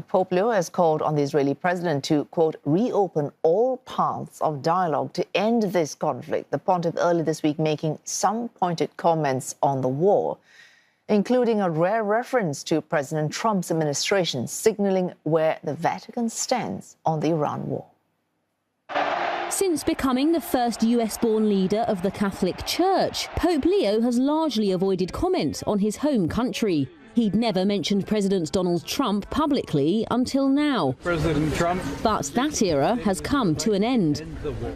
Pope Leo has called on the Israeli president to, quote, reopen all paths of dialogue to end this conflict. The pontiff early this week making some pointed comments on the war, including a rare reference to President Trump's administration, signaling where the Vatican stands on the Iran war. Since becoming the first US-born leader of the Catholic Church, Pope Leo has largely avoided comment on his home country. He'd never mentioned President Donald Trump publicly until now. President Trump. But that era has come to an end.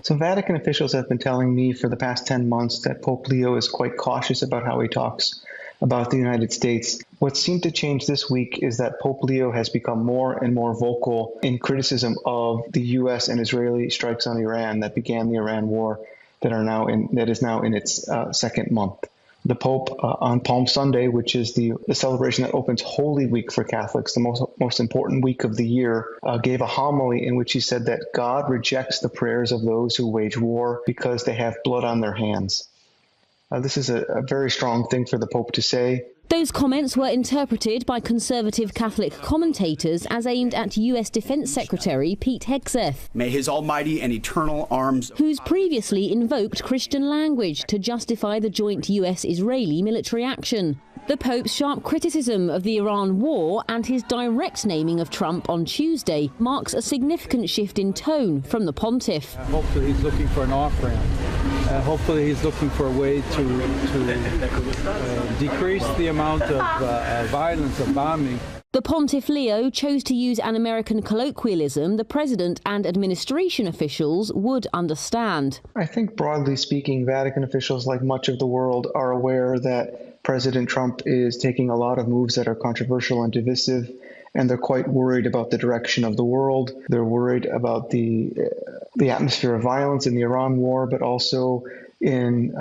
So Vatican officials have been telling me for the past 10 months that Pope Leo is quite cautious about how he talks about the United States. What seemed to change this week is that Pope Leo has become more and more vocal in criticism of the U.S. and Israeli strikes on Iran that began the Iran war that is now in its second month. The Pope on Palm Sunday, which is the celebration that opens Holy Week for Catholics, the most important week of the year, gave a homily in which he said that God rejects the prayers of those who wage war because they have blood on their hands. This is a very strong thing for the Pope to say. Those comments were interpreted by conservative Catholic commentators as aimed at US Defense Secretary Pete Hegseth. May his almighty and eternal arms... who's previously invoked Christian language to justify the joint US-Israeli military action. The Pope's sharp criticism of the Iran war and his direct naming of Trump on Tuesday marks a significant shift in tone from the pontiff. Hopefully he's looking for an off-ramp. Hopefully he's looking for a way to decrease the amount of violence, of bombing. The Pontiff Leo chose to use an American colloquialism the president and administration officials would understand. I think broadly speaking, Vatican officials, like much of the world, are aware that President Trump is taking a lot of moves that are controversial and divisive, and they're quite worried about the direction of the world. They're worried about the atmosphere of violence in the Iran war, but also in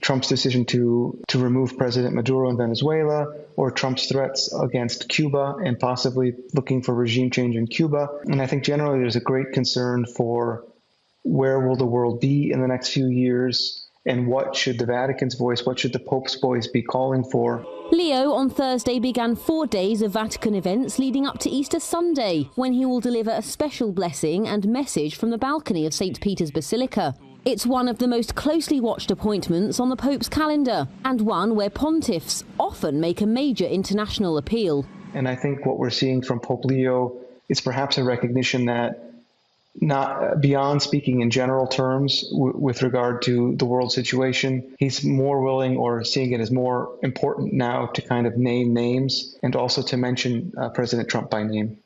Trump's decision to remove President Maduro in Venezuela, or Trump's threats against Cuba and possibly looking for regime change in Cuba. And I think generally there's a great concern for where will the world be in the next few years, and what should the Vatican's voice, what should the Pope's voice be calling for? Leo on Thursday began 4 days of Vatican events leading up to Easter Sunday, when he will deliver a special blessing and message from the balcony of St. Peter's Basilica. It's one of the most closely watched appointments on the Pope's calendar, and one where pontiffs often make a major international appeal. And I think what we're seeing from Pope Leo is perhaps a recognition that, not beyond speaking in general terms with regard to the world situation, he's more willing, or seeing it as more important now, to kind of name names and also to mention President Trump by name.